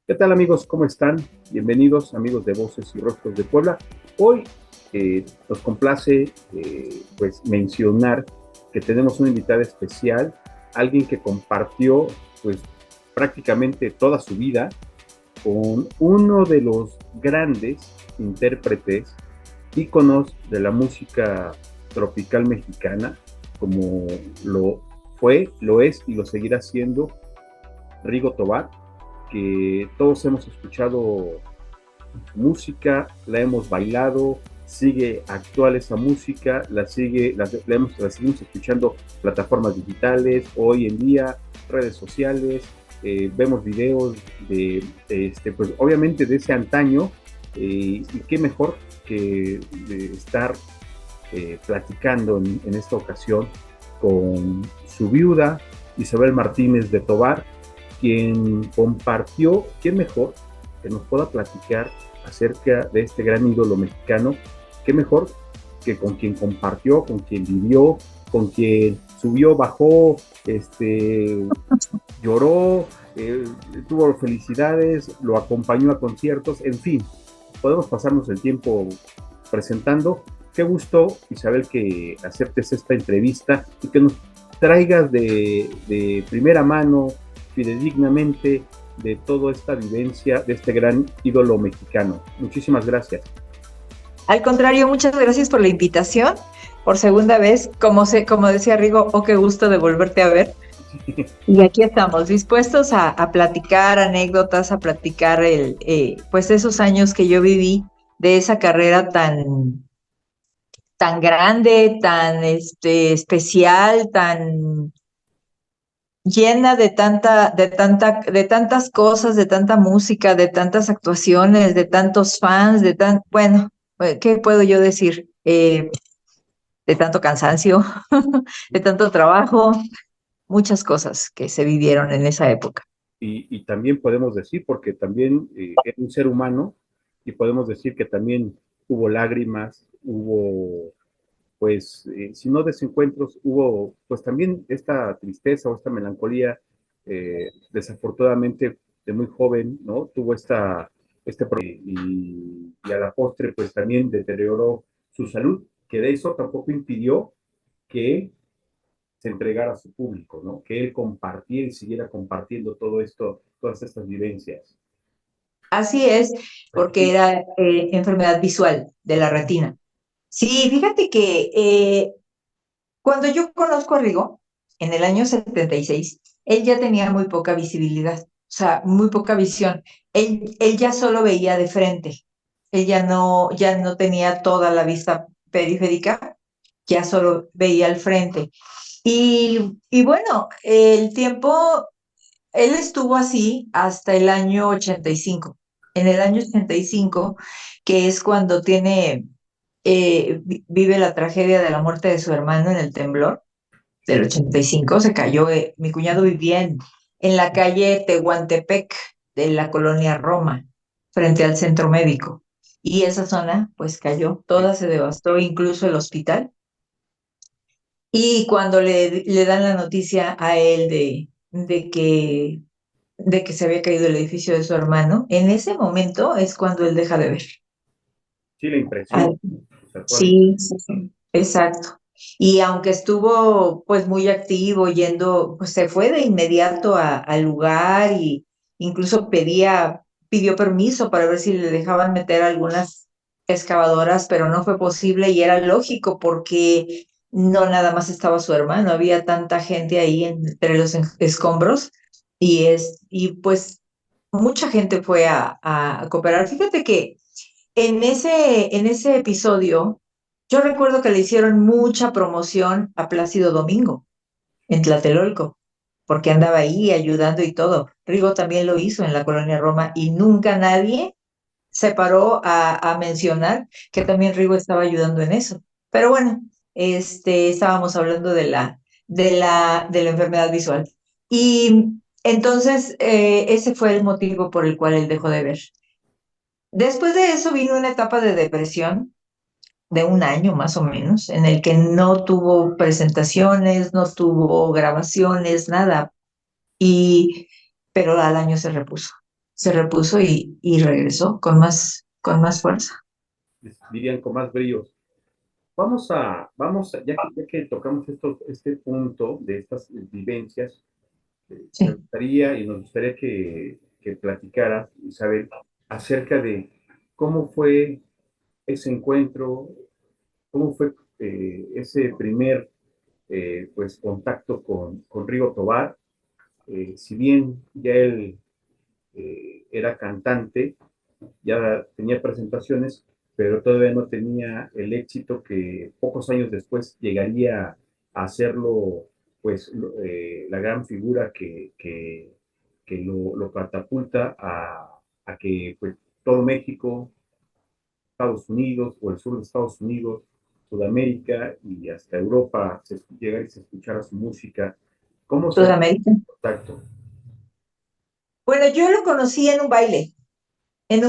¿Qué tal amigos? ¿Cómo están? Bienvenidos amigos de Voces y Rostros de Puebla. Hoy nos complace pues mencionar que tenemos una invitada especial, alguien que compartió pues prácticamente toda su vida con uno de los grandes intérpretes, íconos de la música tropical mexicana, como lo fue, lo es y lo seguirá siendo Rigo Tobar, que todos hemos escuchado su música, la hemos bailado, sigue actual esa música, la seguimos escuchando plataformas digitales, hoy en día, redes sociales, vemos videos pues obviamente de ese antaño, y qué mejor que estar platicando en esta ocasión con su viuda, Isabel Martínez de Tobar, quien compartió, ¿quién mejor que nos pueda platicar acerca de este gran ídolo mexicano? ¿Qué mejor que con quien compartió, con quien vivió, con quien subió, bajó, lloró, tuvo felicidades, lo acompañó a conciertos, en fin, podemos pasarnos el tiempo presentando. Qué gusto, Isabel, que aceptes esta entrevista y que nos traigas de primera mano, fidedignamente, de toda esta vivencia de este gran ídolo mexicano. Muchísimas gracias. Al contrario, muchas gracias por la invitación. Por segunda vez, como decía Rigo, qué gusto de volverte a ver. Y aquí estamos, dispuestos a platicar anécdotas, a platicar pues esos años que yo viví de esa carrera tan grande, tan especial, tan llena de tantas cosas, de tanta música, de tantas actuaciones, de tantos fans, bueno, ¿qué puedo yo decir? De tanto cansancio, de tanto trabajo, muchas cosas que se vivieron en esa época. Y también podemos decir, porque también es un ser humano, y podemos decir que también hubo lágrimas, hubo, pues, si no desencuentros, hubo, pues también esta tristeza o esta melancolía, desafortunadamente de muy joven, ¿no? Tuvo y a la postre, pues también deterioró su salud, que de eso tampoco impidió que se entregara a su público, ¿no? Que él compartiera y siguiera compartiendo todo esto, todas estas vivencias. Así es, porque era enfermedad visual de la retina. Sí, fíjate que cuando yo conozco a Rigo, en el año 76, él ya tenía muy poca visibilidad, o sea, muy poca visión. Él ya solo veía de frente, él ya no tenía toda la vista periférica, ya solo veía al frente. Y bueno, el tiempo, él estuvo así hasta el año 85. En el año 85, que es cuando vive la tragedia de la muerte de su hermano en el temblor del 85, se cayó. Mi cuñado vivía en la calle Tehuantepec de la colonia Roma, frente al centro médico. Y esa zona, pues cayó, toda se devastó, incluso el hospital. Y cuando le dan la noticia a él de que se había caído el edificio de su hermano, en ese momento es cuando él deja de ver. Sí, la Ah, impresión. sí, sí, sí, exacto. Y aunque estuvo pues muy activo yendo, pues se fue de inmediato al lugar y incluso pidió permiso para ver si le dejaban meter algunas excavadoras, pero no fue posible y era lógico porque no nada más estaba su hermano, había tanta gente ahí entre los escombros y pues mucha gente fue a cooperar. Fíjate que en ese episodio, yo recuerdo que le hicieron mucha promoción a Plácido Domingo en Tlatelolco, porque andaba ahí ayudando y todo. Rigo también lo hizo en la colonia Roma y nunca nadie se paró a mencionar que también Rigo estaba ayudando en eso. Pero bueno, estábamos hablando de la enfermedad visual. Y entonces, ese fue el motivo por el cual él dejó de ver. Después de eso vino una etapa de depresión de un año más o menos, en el que no tuvo presentaciones, no tuvo grabaciones, nada, y, pero al año se repuso. se repuso y regresó con más fuerza. dirían con más brillos. Ya que tocamos este punto de estas vivencias, me Sí. gustaría y nos gustaría que platicaras, Isabel, acerca de cómo fue ese encuentro, cómo fue ese primer pues, contacto con Rigo Tobar. Si bien ya él era cantante, ya tenía presentaciones, pero todavía no tenía el éxito que pocos años después llegaría a hacerlo, pues, la gran figura que lo catapulta a que pues, todo México, Estados Unidos o el sur de Estados Unidos, Sudamérica y hasta Europa llegara y se escuchara su música. ¿Cómo se da Sudamérica. el contacto? Bueno, yo lo conocí en un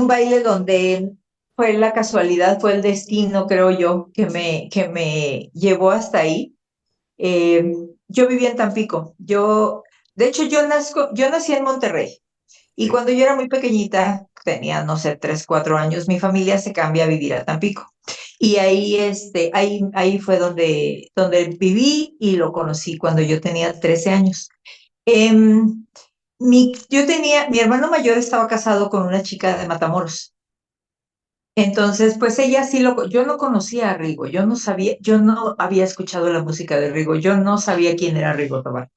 baile donde fue la casualidad, fue el destino, creo yo, que me llevó hasta ahí. Eh, yo vivía en Tampico. De hecho, yo nací en Monterrey. Y Sí, cuando yo era muy pequeñita, tenía, no sé, 3, 4 años, mi familia se cambia a vivir a Tampico. Y ahí, ahí fue donde viví y lo conocí cuando yo tenía 13 años. Em, mi hermano mayor estaba casado con una chica de Matamoros. Entonces, pues ella sí yo no conocía a Rigo, yo no sabía, yo no había escuchado la música de Rigo, yo no sabía quién era Rigo Tobar.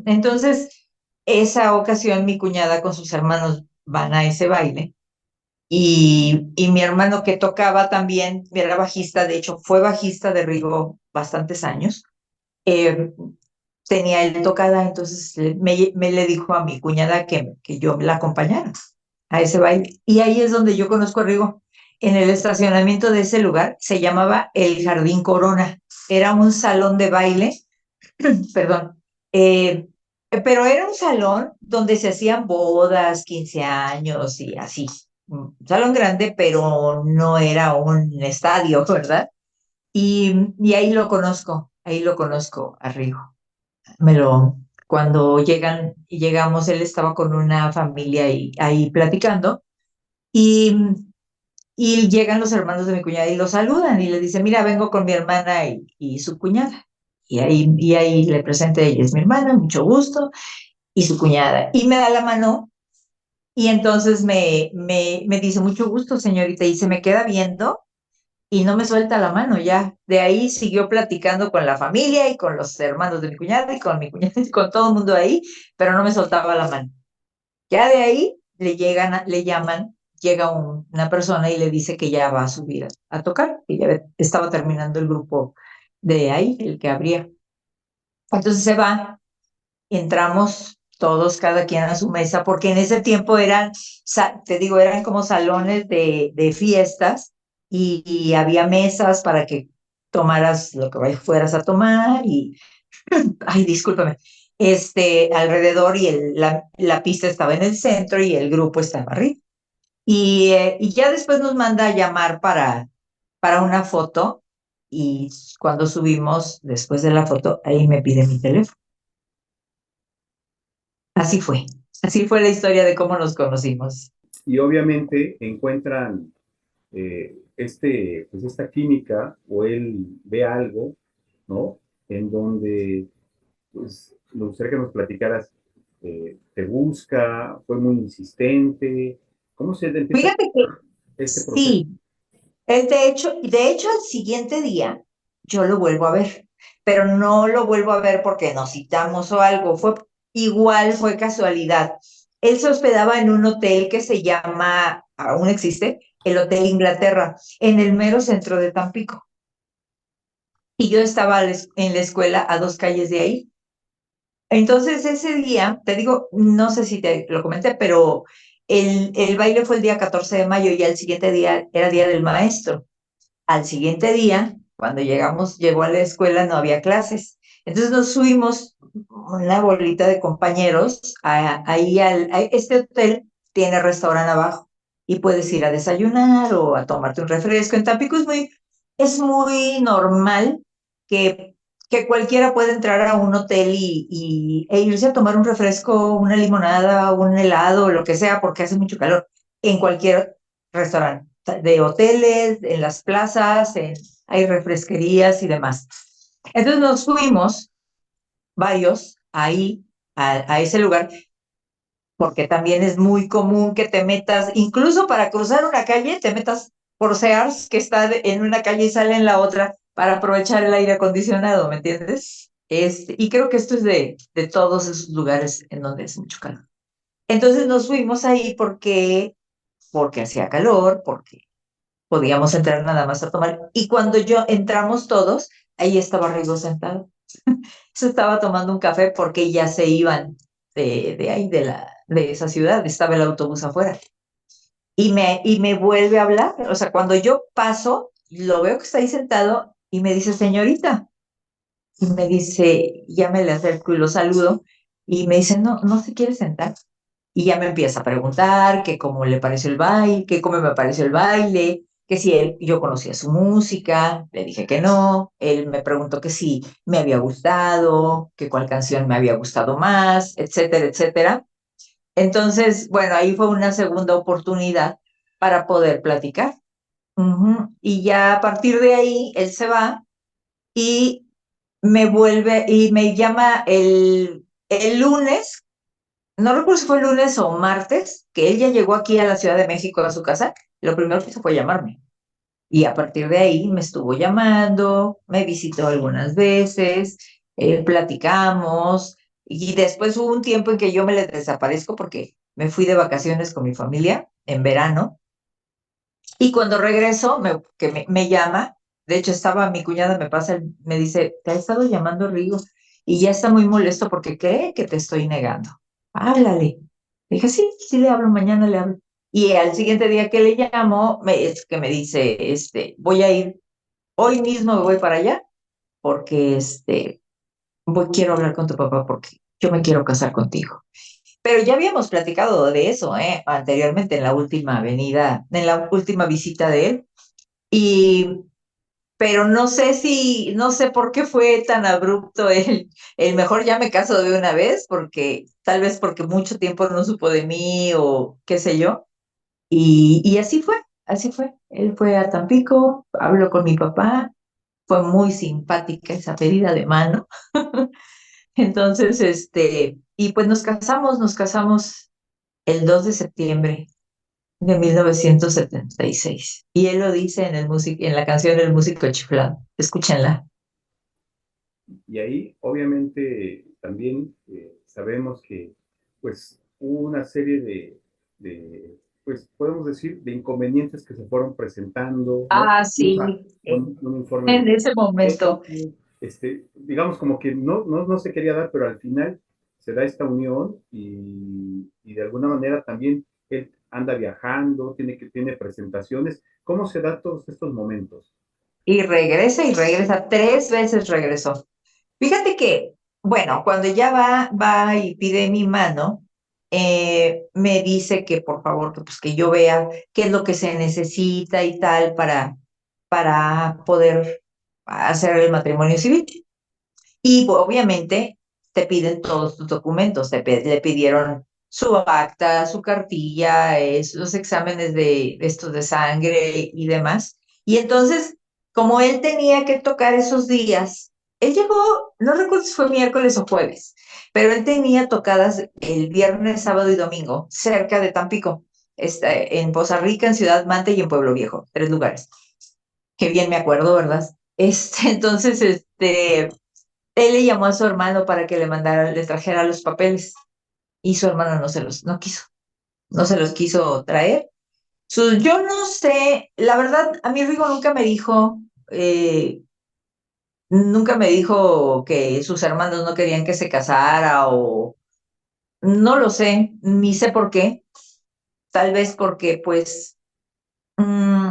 Entonces, esa ocasión mi cuñada con sus hermanos van a ese baile y mi hermano que tocaba también, era bajista, de hecho fue bajista de Rigo bastantes años, eh, tenía él tocada, entonces me le dijo a mi cuñada que yo la acompañara a ese baile. Y ahí es donde yo conozco a Rigo. En el estacionamiento de ese lugar se llamaba el Jardín Corona. Era un salón de baile, perdón, eh, pero era un salón donde se hacían bodas, 15 años y así. Un salón grande, pero no era un estadio, ¿verdad? Y ahí lo conozco a Rigo. Me lo, cuando llegamos, él estaba con una familia ahí platicando y, y llegan los hermanos de mi cuñada y lo saludan y le dicen, mira, vengo con mi hermana y su cuñada. Y ahí le presento, ella es mi hermana, mucho gusto, y su cuñada. Y me da la mano y entonces me dice, mucho gusto, señorita, y se me queda viendo y no me suelta la mano ya. De ahí siguió platicando con la familia y con los hermanos de mi cuñada y con mi cuñada y con todo el mundo ahí, pero no me soltaba la mano. Ya de ahí le llaman, llega una persona y le dice que ya va a subir a tocar, que ya estaba terminando el grupo de ahí, el que abría. Entonces se va, entramos todos, cada quien a su mesa, porque en ese tiempo te digo, eran como salones de fiestas y había mesas para que tomaras lo que fueras a tomar y, ay, discúlpame, alrededor y la pista estaba en el centro y el grupo estaba arriba. Y ya después nos manda a llamar para una foto y cuando subimos, después de la foto, ahí me pide mi teléfono. Así fue. Así fue la historia de cómo nos conocimos. y obviamente encuentran pues esta química o él ve algo, ¿no? En donde, pues, me gustaría que nos platicaras, te busca, fue muy insistente, ¿cómo se empieza Fíjate que este proceso? sí, de hecho, al siguiente día yo lo vuelvo a ver, pero no lo vuelvo a ver porque nos citamos o algo. Fue casualidad. Él se hospedaba en un hotel que se llama, aún existe, el Hotel Inglaterra, en el mero centro de Tampico. Y yo estaba en la escuela a 2 calles de ahí. Entonces ese día, te digo, no sé si te lo comenté, pero el baile fue el día 14 de mayo y al siguiente día era Día del Maestro. Al siguiente día, cuando llegó a la escuela, no había clases. Entonces nos subimos una bolita de compañeros ahí este hotel tiene restaurante abajo y puedes ir a desayunar o a tomarte un refresco. En Tampico es muy normal que que cualquiera puede entrar a un hotel e irse a tomar un refresco, una limonada, un helado, lo que sea, porque hace mucho calor, en cualquier restaurante, de hoteles, en las plazas, hay refresquerías y demás. Entonces nos fuimos varios ahí, a ese lugar, porque también es muy común que te metas, incluso para cruzar una calle, te metas por Sears, que está en una calle y sale en la otra, para aprovechar el aire acondicionado, ¿me entiendes? Y creo que esto es de todos esos lugares en donde es mucho calor. Entonces nos fuimos ahí porque hacía calor, porque podíamos entrar nada más a tomar. Y cuando entramos todos, ahí estaba Rigo sentado. Se estaba tomando un café porque ya se iban de ahí, de esa ciudad, estaba el autobús afuera. Y me vuelve a hablar, o sea, cuando yo paso, lo veo que está ahí sentado y me dice, señorita, y me dice, ya me le acerco y lo saludo, y me dice, no, no se quiere sentar. Y ya me empieza a preguntar que cómo le pareció el baile, que cómo me pareció el baile, que si yo conocía su música, le dije que no, él me preguntó que si me había gustado, que cuál canción me había gustado más, etcétera, etcétera. Entonces, bueno, ahí fue una segunda oportunidad para poder platicar. Ujú. Y ya a partir de ahí, él se va y me vuelve y me llama el lunes, no recuerdo si fue lunes o martes, que él ya llegó aquí a la Ciudad de México a su casa, lo primero que hizo fue llamarme. Y a partir de ahí me estuvo llamando, me visitó algunas veces, platicamos, y después hubo un tiempo en que yo me le desaparezco porque me fui de vacaciones con mi familia en verano, y cuando regreso, que me llama, de hecho estaba mi cuñada, me dice, te ha estado llamando Rigo, y ya está muy molesto porque cree que te estoy negando. Háblale. Dije, sí, sí le hablo, mañana le hablo. Y al siguiente día que le llamo, es que me dice, voy a ir, hoy mismo me voy para allá, porque quiero hablar con tu papá porque yo me quiero casar contigo. Pero ya habíamos platicado de eso, anteriormente en la última visita de él. Y, pero no sé por qué fue tan abrupto el mejor ya me caso de una vez, porque tal vez porque mucho tiempo no supo de mí o qué sé yo. Y así fue, así fue. Él fue a Tampico, habló con mi papá, fue muy simpática esa pedida de mano. Entonces, y pues nos casamos el 2 de septiembre de 1976. Y él lo dice en la canción El músico chiflado. Escúchenla. Y ahí, obviamente, también sabemos que, pues, hubo una serie pues, podemos decir, de inconvenientes que se fueron presentando, ¿no? Ah, Fuimos sí, a un informe en de ese momento. digamos como que no se quería dar, pero al final se da esta unión y de alguna manera también él anda viajando, tiene presentaciones. ¿Cómo se dan todos estos momentos? Y regresa, 3 veces regresó. Fíjate que, bueno, cuando ya va y pide mi mano, me dice que por favor, pues que yo vea qué es lo que se necesita y tal para poder hacer el matrimonio civil. Y obviamente te piden todos tus documentos, le pidieron su acta, su cartilla, los exámenes de estos de sangre y demás. Y entonces, como él tenía que tocar esos días, él llegó, no recuerdo si fue miércoles o jueves, pero él tenía tocadas el viernes, sábado y domingo cerca de Tampico, en Poza Rica, en Ciudad Mante y en Pueblo Viejo, 3 lugares. Qué bien me acuerdo, ¿verdad? Entonces, él le llamó a su hermano para que le trajera los papeles y su hermano no quiso, no se los quiso traer. Yo no sé, la verdad, a mí Rigo eh, nunca me dijo que sus hermanos no querían que se casara o no lo sé, ni sé por qué, tal vez porque mm,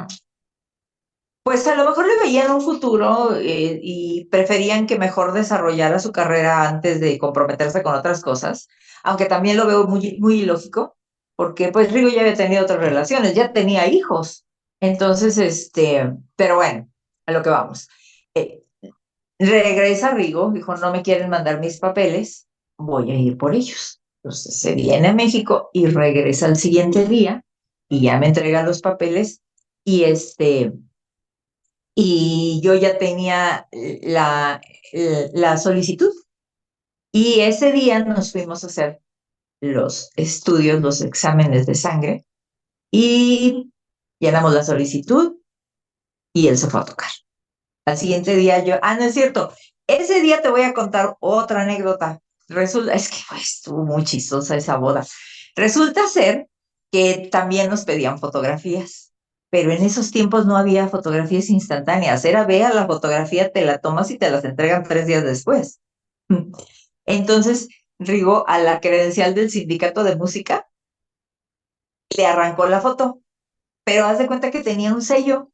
pues a lo mejor le veían un futuro y preferían que mejor desarrollara su carrera antes de comprometerse con otras cosas, aunque también lo veo muy, muy ilógico, porque pues Rigo ya había tenido otras relaciones, ya tenía hijos. Entonces, pero bueno, a lo que vamos. Eh, Regresa Rigo, dijo, no me quieren mandar mis papeles, voy a ir por ellos. Entonces se viene a México y regresa al siguiente día y ya me entrega los papeles y y yo ya tenía la solicitud. Y ese día nos fuimos a hacer los estudios, los exámenes de sangre y llenamos la solicitud y él se fue a tocar. Al siguiente día yo, no es cierto, ese día te voy a contar otra anécdota. Resulta, es que pues, estuvo muy chistosa esa boda. Resulta ser que también nos pedían fotografías, pero en esos tiempos no había fotografías instantáneas. Era vea la fotografía, te la tomas y te las entregan 3 días después. Entonces, Rigo, a la credencial del sindicato de música, le arrancó la foto, pero haz de cuenta que tenía un sello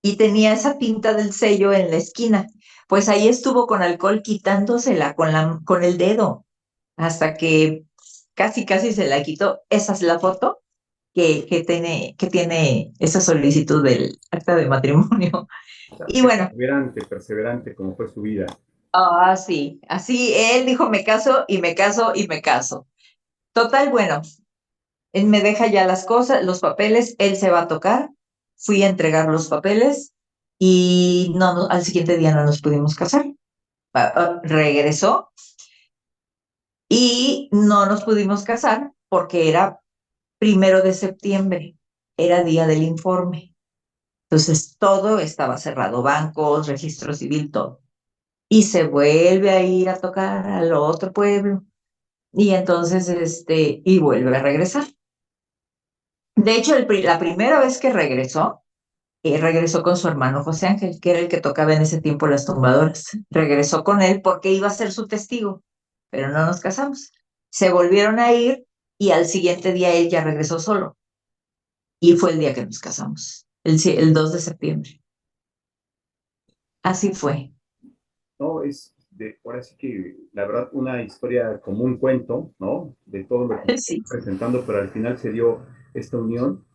y tenía esa tinta del sello en la esquina. Pues ahí estuvo con alcohol quitándosela con el dedo hasta que casi, casi se la quitó. Esa es la foto que tiene esa solicitud del acta de matrimonio. O sea, Y bueno, perseverante, perseverante como fue su vida. sí, así él dijo, me caso y me caso y me caso. Total, bueno, él me deja ya las cosas, los papeles, él se va a tocar, fui a entregar los papeles y al siguiente día no nos pudimos casar. Regresó y no nos pudimos casar porque era 1 de septiembre, era día del informe. Entonces todo estaba cerrado, bancos, registro civil, todo. Y se vuelve a ir a tocar al otro pueblo y entonces, y vuelve a regresar. De hecho, la primera vez que regresó con su hermano José Ángel, que era el que tocaba en ese tiempo las tumbadoras. Regresó con él porque iba a ser su testigo, pero no nos casamos. Se volvieron a ir y al siguiente día él ya regresó solo. Y fue el día que nos casamos, el 2 de septiembre. Así fue. No, ahora sí que, la verdad, una historia como un cuento, ¿no? De todo lo que nos Sí. está presentando, pero al final se dio esta unión.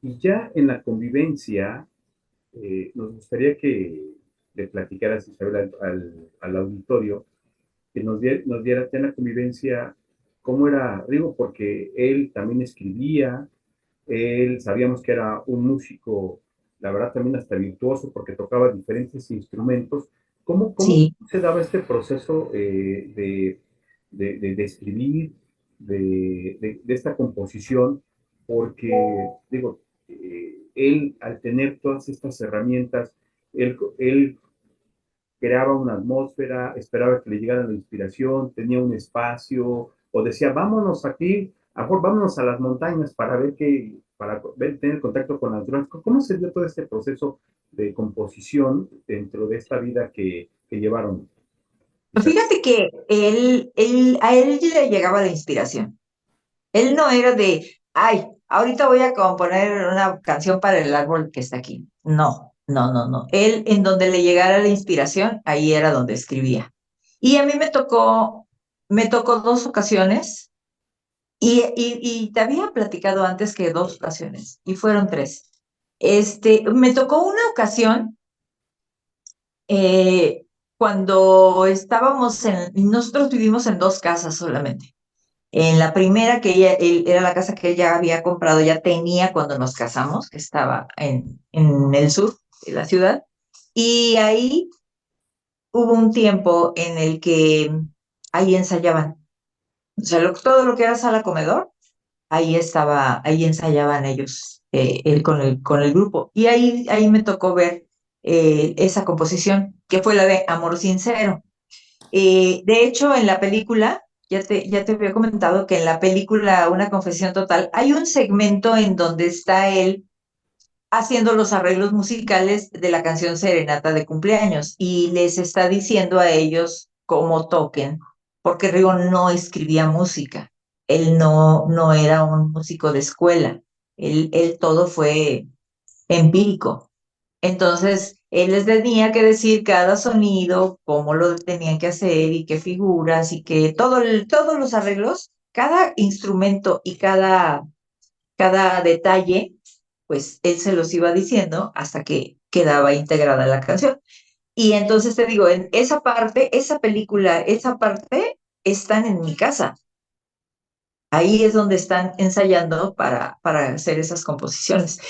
Y ya en la convivencia, nos gustaría que le platicaras, Isabel, al auditorio, que nos diera ya en la convivencia cómo era Rigo, porque él también escribía, él sabíamos que era un músico, la verdad también hasta virtuoso, porque tocaba diferentes instrumentos. ¿Cómo Sí. se daba este proceso de escribir, de esta composición? Porque, digo, él al tener todas estas herramientas, él creaba una atmósfera, esperaba que le llegara la inspiración, tenía un espacio, o decía, vámonos aquí, a mejor vámonos a las montañas para ver tener contacto con la naturaleza. ¿Cómo se dio todo este proceso de composición dentro de esta vida que llevaron? Fíjate que a él le llegaba la inspiración. Él no era de, ay, ahorita voy a componer una canción para el árbol que está aquí. No, no, no, no. Él, en donde le llegara la inspiración, ahí era donde escribía. Y a mí me tocó 2 ocasiones, y te había platicado antes que 2 ocasiones, y fueron 3. Me tocó una ocasión eh, cuando nosotros vivimos en 2 casas solamente. En la primera, era la casa que ella había comprado, ya tenía cuando nos casamos, que estaba en el sur de la ciudad. Y ahí hubo un tiempo en el que ahí ensayaban. O sea, todo lo que era sala comedor, ahí ensayaban ellos, él con el grupo. Y ahí me tocó ver esa composición, que fue la de Amor Sincero. De hecho, en la película, ya te había comentado que en la película Una Confesión Total hay un segmento en donde está él haciendo los arreglos musicales de la canción Serenata de cumpleaños y les está diciendo a ellos cómo toquen, porque Rigo no escribía música, él no era un músico de escuela, él todo fue empírico. Entonces, él les tenía que decir cada sonido, cómo lo tenían que hacer y qué figuras y que todos los arreglos, cada instrumento y cada detalle, pues él se los iba diciendo hasta que quedaba integrada la canción. Y entonces te digo, en esa parte, esa película, esa parte están en mi casa. Ahí es donde están ensayando para hacer esas composiciones.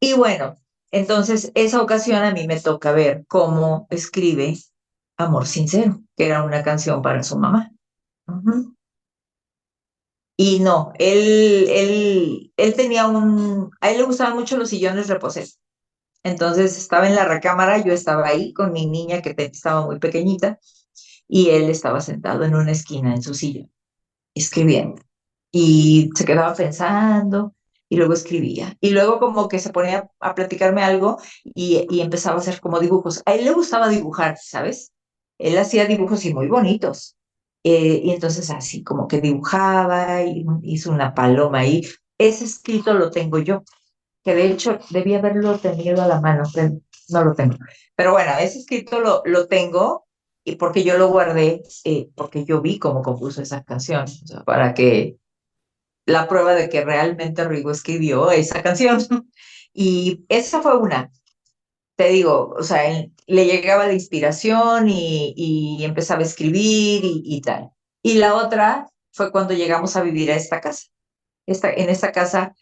Y bueno, entonces esa ocasión a mí me toca ver cómo escribe Amor Sincero, que era una canción para su mamá. Ujú. Y no, él tenía a él le gustaban mucho los sillones reposeros. Entonces estaba en la recámara, yo estaba ahí con mi niña que estaba muy pequeñita y él estaba sentado en una esquina en su silla, escribiendo. Y se quedaba pensando y luego escribía. Y luego como que se ponía a platicarme algo y empezaba a hacer como dibujos. A él le gustaba dibujar, ¿sabes? Él hacía dibujos y muy bonitos. Y entonces así como que dibujaba y hizo una paloma ahí. Ese escrito lo tengo yo, que de hecho debía haberlo tenido a la mano, pero no lo tengo. Pero bueno, ese escrito lo tengo y porque yo lo guardé, porque yo vi cómo compuso esa canción, o sea, para que la prueba de que realmente Rigo escribió esa canción. Y esa fue una, te digo, o sea, él, le llegaba la inspiración y empezaba a escribir y tal. Y la otra fue cuando llegamos a vivir a esta casa. En esta casa,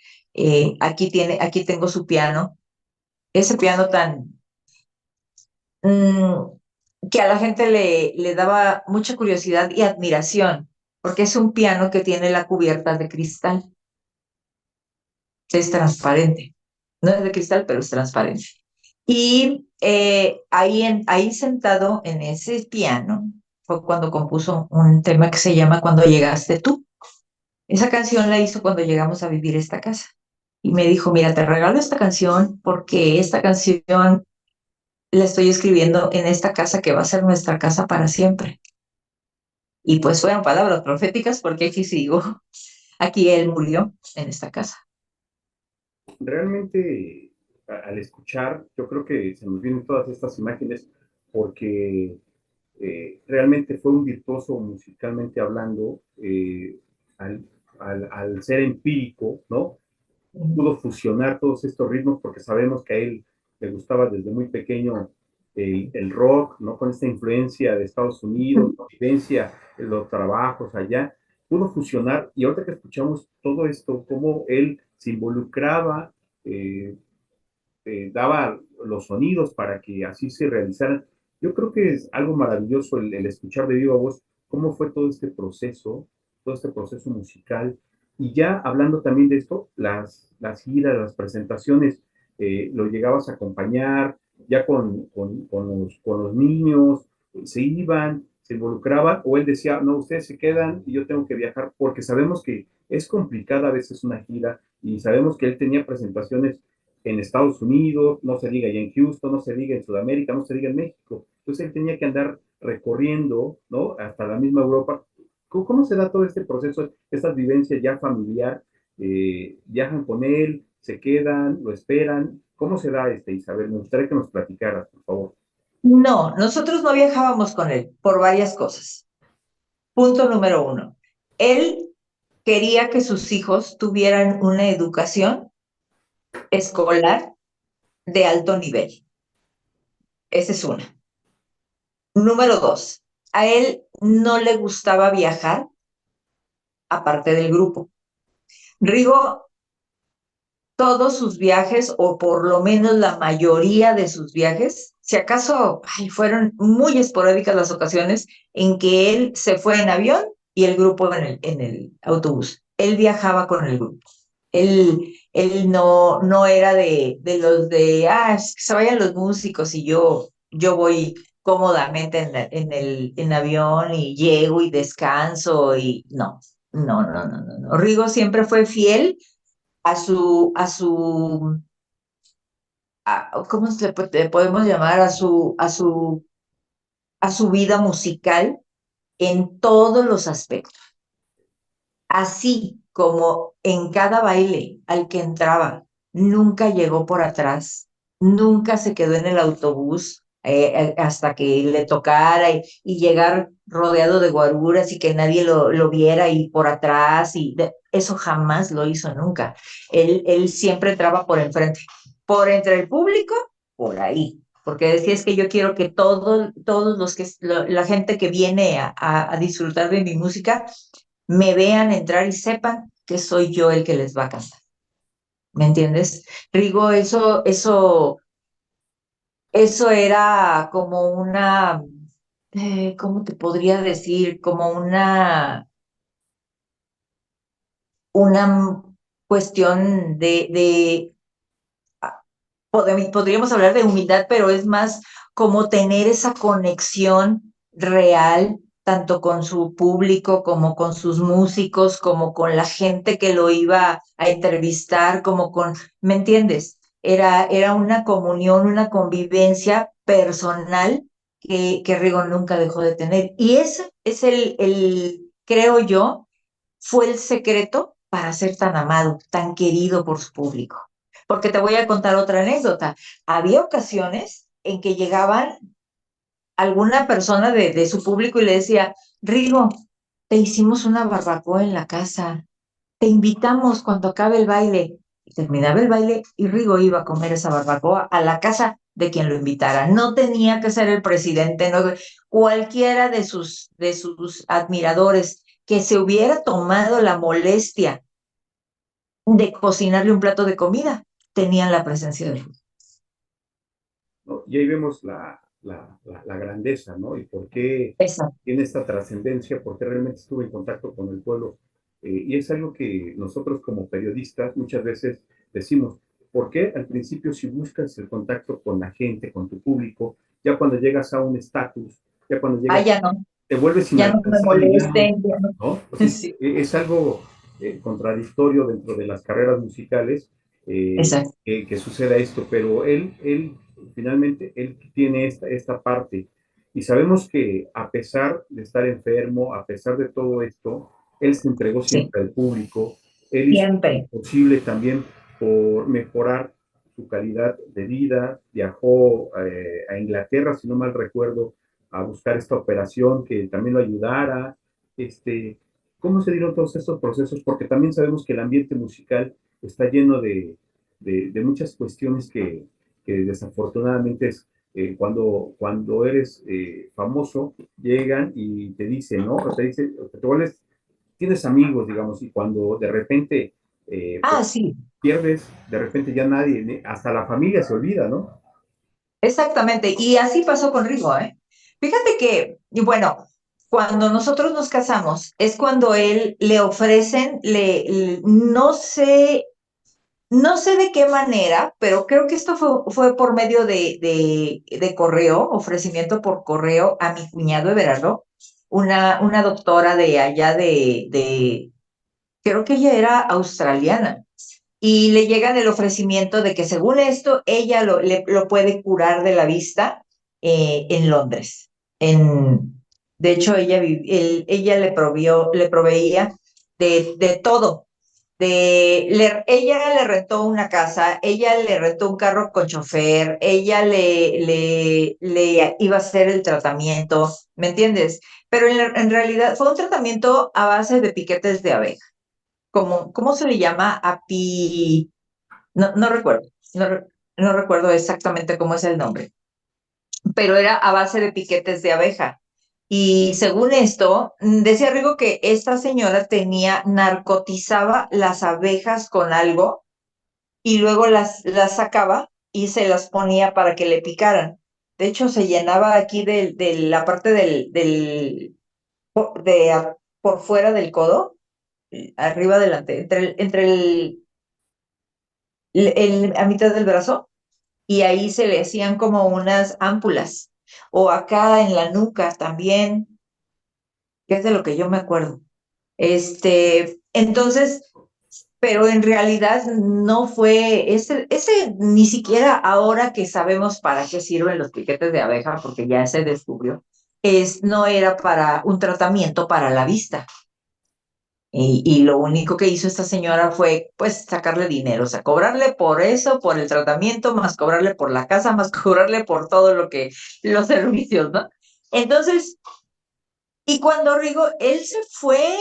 aquí tengo su piano, ese piano tan, mm, que a la gente le daba mucha curiosidad y admiración, porque es un piano que tiene la cubierta de cristal, es transparente. No es de cristal, pero es transparente. Y ahí sentado en ese piano fue cuando compuso un tema que se llama Cuando llegaste tú. Esa canción la hizo cuando llegamos a vivir esta casa. Y me dijo, mira, te regalo esta canción porque esta canción la estoy escribiendo en esta casa que va a ser nuestra casa para siempre. Y pues fueron palabras proféticas porque aquí sigo. Aquí él murió en esta casa. Realmente, al escuchar, yo creo que se nos vienen todas estas imágenes porque realmente fue un virtuoso musicalmente hablando, al, al ser empírico, ¿no? Pudo fusionar todos estos ritmos porque sabemos que a él le gustaba desde muy pequeño el rock, ¿no? Con esta influencia de Estados Unidos, vivencia, los trabajos allá, pudo fusionar y ahorita que escuchamos todo esto, cómo él se involucraba, eh, daba los sonidos para que así se realizaran. Yo creo que es algo maravilloso el escuchar de viva voz cómo fue todo este proceso musical. Y ya hablando también de esto, las giras, las presentaciones, lo llegabas a acompañar ya con los niños, se iban, se involucraban, o él decía, no, ustedes se quedan y yo tengo que viajar, porque sabemos que es complicada a veces una gira y sabemos que él tenía presentaciones en Estados Unidos, no se diga ya en Houston, no se diga en Sudamérica, no se diga en México. Entonces él tenía que andar recorriendo, ¿no? Hasta la misma Europa. ¿Cómo se da todo este proceso, estas vivencias ya familiar? ¿Viajan con él? ¿Se quedan? ¿Lo esperan? ¿Cómo se da Isabel? Me gustaría que nos platicaras, por favor. No, nosotros no viajábamos con él por varias cosas. Punto número uno. Él quería que sus hijos tuvieran una educación escolar de alto nivel. Esa es una. Número dos, a él no le gustaba viajar aparte del grupo. Rigo, todos sus viajes, o por lo menos la mayoría de sus viajes, si acaso ay, fueron muy esporádicas las ocasiones en que él se fue en avión y el grupo en el autobús. Él viajaba con el grupo. Él no era de los de, que se vayan los músicos y yo voy cómodamente en avión y llego y descanso y no. Rigo siempre fue fiel ¿cómo le podemos llamar? A su vida musical en todos los aspectos. Así como en cada baile al que entraba, nunca llegó por atrás, nunca se quedó en el autobús hasta que le tocara y llegar rodeado de guaruras y que nadie lo viera y por atrás, eso jamás lo hizo nunca. Él siempre entraba por enfrente, por entre el público, por ahí, porque decía es que yo quiero que todos los que, la gente que viene a disfrutar de mi música me vean entrar y sepan que soy yo el que les va a cantar. ¿Me entiendes? Rigo, eso era como una, ¿cómo te podría decir? Como una cuestión podríamos hablar de humildad, pero es más como tener esa conexión real, tanto con su público como con sus músicos, como con la gente que lo iba a entrevistar, como con, ¿me entiendes? Era una comunión, una convivencia personal que Rigo nunca dejó de tener. Y ese es creo yo, fue el secreto para ser tan amado, tan querido por su público. Porque te voy a contar otra anécdota. Había ocasiones en que llegaban alguna persona de su público y le decía, Rigo, te hicimos una barbacoa en la casa, te invitamos cuando acabe el baile. Y terminaba el baile y Rigo iba a comer esa barbacoa a la casa de quien lo invitara. No tenía que ser el presidente, no, cualquiera de sus admiradores que se hubiera tomado la molestia de cocinarle un plato de comida, tenían la presencia de Dios. ¿No? Y ahí vemos la grandeza, ¿no? Y por qué Exacto. tiene esta trascendencia, por qué realmente estuvo en contacto con el pueblo. Y es algo que nosotros como periodistas muchas veces decimos, ¿por qué al principio si buscas el contacto con la gente, con tu público, ya cuando llegas a un estatus, ya cuando Ah, llegas, ya no, te vuelves ya no me inalcanzable, ya no, molesten, ya no. ¿no? O sea, Sí, es algo contradictorio dentro de las carreras musicales exacto. que suceda esto, pero él finalmente, él tiene esta parte y sabemos que a pesar de estar enfermo, a pesar de todo esto, él se entregó Sí, siempre al público, él hizo lo siempre. posible también por mejorar su calidad de vida, viajó a Inglaterra, si no mal recuerdo, a buscar esta operación que también lo ayudara. Este, ¿Cómo se dieron todos estos procesos? Porque también sabemos que el ambiente musical está lleno de muchas cuestiones que desafortunadamente es, cuando eres famoso, llegan y te dicen, ¿no? O te dicen, te vuelves, tienes amigos, digamos, y cuando de repente pues, Ah, sí, pierdes, de repente ya nadie, hasta la familia se olvida, ¿no? exactamente. Y así pasó con Rigo, ¿eh? Fíjate que, y bueno, cuando nosotros nos casamos, es cuando él le ofrecen, no sé de qué manera, pero creo que esto fue por medio de correo, ofrecimiento por correo a mi cuñado Everardo, una doctora de allá creo que ella era australiana, y le llegan el ofrecimiento de que según esto, ella lo puede curar de la vista en Londres. De hecho, ella le proveía de todo. Ella le rentó una casa, ella le rentó un carro con chofer, ella le iba a hacer el tratamiento, ¿me entiendes? Pero en realidad fue un tratamiento a base de piquetes de abeja. ¿Cómo se le llama? No recuerdo, no recuerdo exactamente cómo es el nombre, pero era a base de piquetes de abeja. Y según esto, decía Rigo que esta señora narcotizaba las abejas con algo y luego las sacaba y se las ponía para que le picaran. De hecho, se llenaba aquí de la parte por fuera del codo, arriba adelante, a mitad del brazo, y ahí se le hacían como unas ámpulas. O acá en la nuca también, que es de lo que yo me acuerdo. Entonces, pero en realidad no fue ese ni siquiera ahora que sabemos para qué sirven los piquetes de abeja, porque ya se descubrió, no era para un tratamiento para la vista. Y lo único que hizo esta señora fue, pues, sacarle dinero, o sea, cobrarle por eso, por el tratamiento, más cobrarle por la casa, más cobrarle por todo los servicios, ¿no? Entonces, y cuando Rigo, él se fue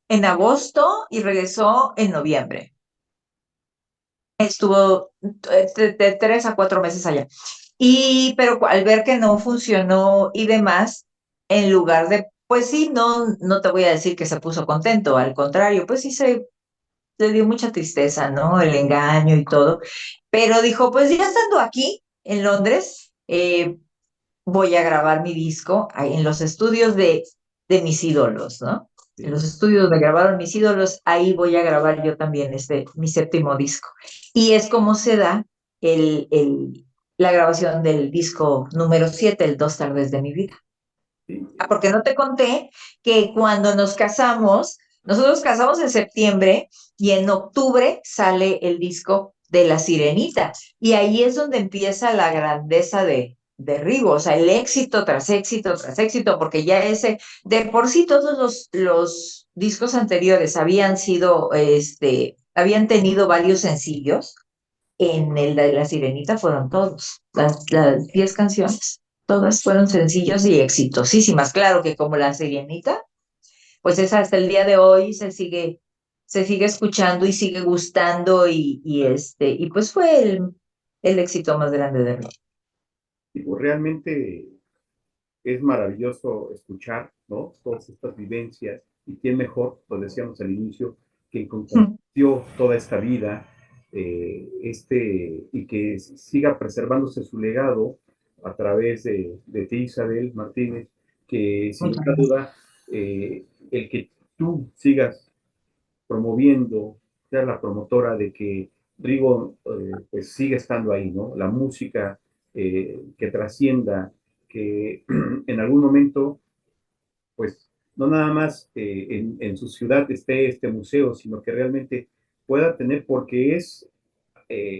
en agosto y regresó en noviembre. Estuvo de 3 a 4 meses allá. Pero al ver que no funcionó y demás, en lugar de, pues sí, no te voy a decir que se puso contento, al contrario, pues sí le dio mucha tristeza, ¿no? El engaño y todo. Pero dijo, pues ya estando aquí en Londres, voy a grabar mi disco ahí en los estudios de mis ídolos, ¿no? En Sí, los estudios donde grabaron mis ídolos, ahí voy a grabar yo también mi séptimo disco. Y es como se da el, el, la grabación del disco número 7, el Dos tardes de mi vida. sí, Ah, porque no te conté que cuando nos casamos, nosotros casamos en septiembre y en octubre sale el disco de La Sirenita. Y ahí es donde empieza la grandeza de Rigo, o sea, el éxito tras éxito tras éxito, porque ya de por sí todos los discos anteriores habían tenido varios sencillos. En el de La Sirenita fueron todos, las 10 canciones. Todas fueron sencillos y exitosísimas. Claro que como La Sirenita, pues es hasta el día de hoy se sigue escuchando y sigue gustando y pues fue el éxito más grande de rock. digo, realmente es maravilloso escuchar, ¿no? Todas estas vivencias y quién mejor, lo decíamos al inicio, que compartió toda esta vida y que siga preservándose su legado a través de ti, Isabel Martínez, que sin Muchas lugar a gracias. duda, el que tú sigas promoviendo, seas la promotora de que Rigo pues siga estando ahí, ¿no? La música que trascienda, que en algún momento, pues, no nada más en su ciudad esté este museo, sino que realmente pueda tener, porque es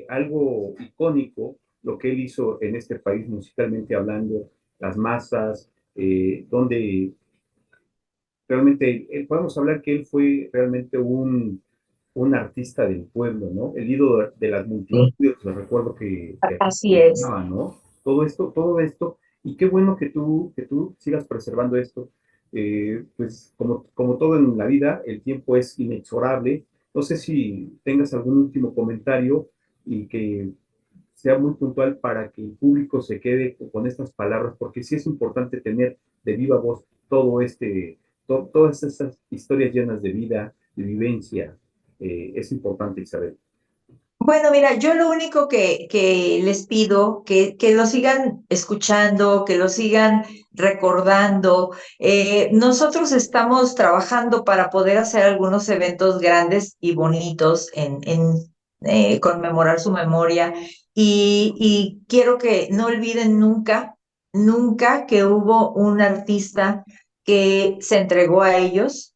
algo icónico lo que él hizo en este país musicalmente hablando, las masas, donde realmente podemos hablar que él fue realmente un artista del pueblo, ¿no? El ídolo de las Sí, multitudes, lo recuerdo que así le es. llamaba, ¿no? Todo esto, y qué bueno que tú sigas preservando esto. Pues como todo en la vida, el tiempo es inexorable. No sé si tengas algún último comentario y que sea muy puntual para que el público se quede con estas palabras, porque sí es importante tener de viva voz todas estas historias llenas de vida, de vivencia. Es importante, Isabel. Bueno, mira, yo lo único que les pido, que lo sigan escuchando, que lo sigan recordando. Nosotros estamos trabajando para poder hacer algunos eventos grandes y bonitos en conmemorar su memoria y quiero que no olviden nunca, nunca que hubo un artista que se entregó a ellos,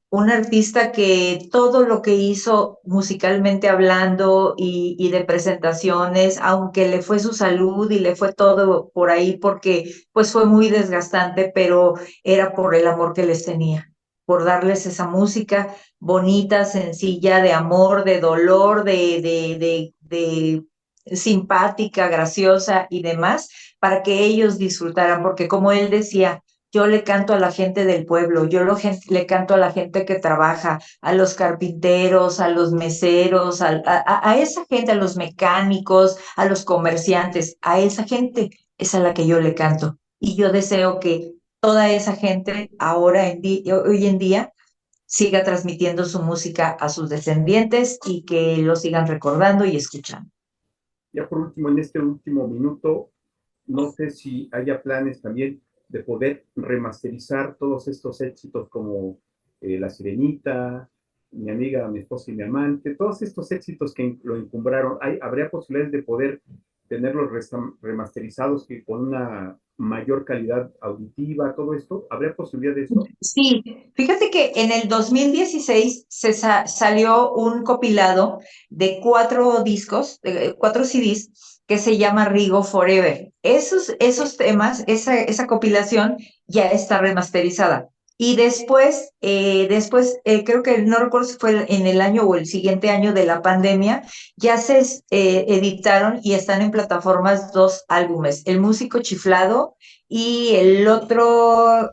un artista que todo lo que hizo musicalmente hablando y de presentaciones, aunque le fue su salud y le fue todo por ahí porque pues fue muy desgastante, pero era por el amor que les tenía, por darles esa música bonita, sencilla, de amor, de dolor, de simpática, graciosa y demás, para que ellos disfrutaran, porque como él decía, yo le canto a la gente del pueblo, le canto a la gente que trabaja, a los carpinteros, a los meseros, a esa gente, a los mecánicos, a los comerciantes, a esa gente es a la que yo le canto. Y yo deseo que toda esa gente hoy en día siga transmitiendo su música a sus descendientes y que lo sigan recordando y escuchando. Ya por último, en este último minuto, no sé si haya planes también de poder remasterizar todos estos éxitos como La Sirenita, Mi amiga, mi esposa y mi amante, todos estos éxitos que lo encumbraron. ¿Habría posibilidades de poder tenerlos remasterizados que con una mayor calidad auditiva, todo esto? ¿Habría posibilidad de esto? Sí, fíjate que en el 2016 salió un compilado de 4 discos, 4 CDs, que se llama Rigo Forever. Esos temas, esa compilación ya está remasterizada. Y después, creo que no recuerdo si fue en el año o el siguiente año de la pandemia, ya se editaron y están en plataformas 2 álbumes, El Músico Chiflado y el otro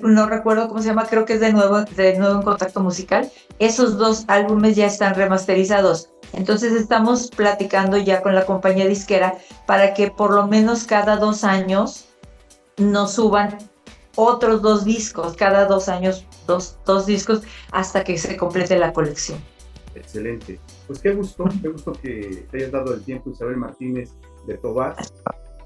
no recuerdo cómo se llama, creo que es de nuevo en Contacto Musical. Esos 2 álbumes ya están remasterizados. Entonces estamos platicando ya con la compañía disquera para que por lo menos cada 2 años nos suban otros 2 discos, cada 2 años, dos discos, hasta que se complete la colección. Excelente. Pues qué gusto que te hayas dado el tiempo, Isabel Martínez de Tovar,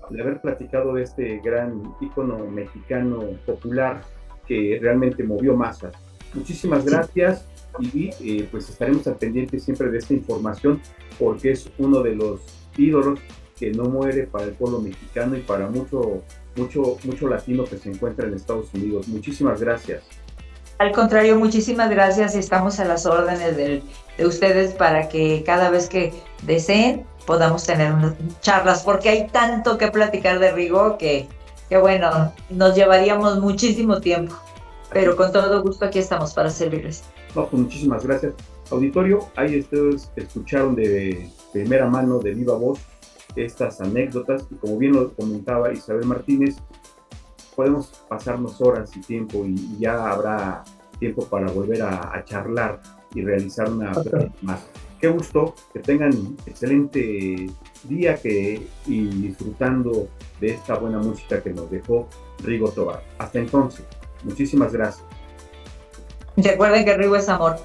de haber platicado de este gran ícono mexicano popular que realmente movió masas. Muchísimas gracias y pues estaremos al pendiente siempre de esta información porque es uno de los ídolos que no muere para el pueblo mexicano y para mucho latino que se encuentra en Estados Unidos. Muchísimas gracias. Al contrario, muchísimas gracias y estamos a las órdenes de ustedes para que cada vez que deseen podamos tener unas charlas, porque hay tanto que platicar de Rigo que bueno, nos llevaríamos muchísimo tiempo, pero con todo gusto aquí estamos para servirles. No, pues muchísimas gracias. Auditorio, ahí ustedes escucharon de primera mano, de viva voz, estas anécdotas y como bien lo comentaba Isabel Martínez, podemos pasarnos horas y tiempo y ya habrá tiempo para volver a charlar y realizar una más. Qué gusto, que tengan excelente día y disfrutando de esta buena música que nos dejó Rigo Tovar. Hasta entonces, muchísimas gracias. Recuerden que Rigo es amor.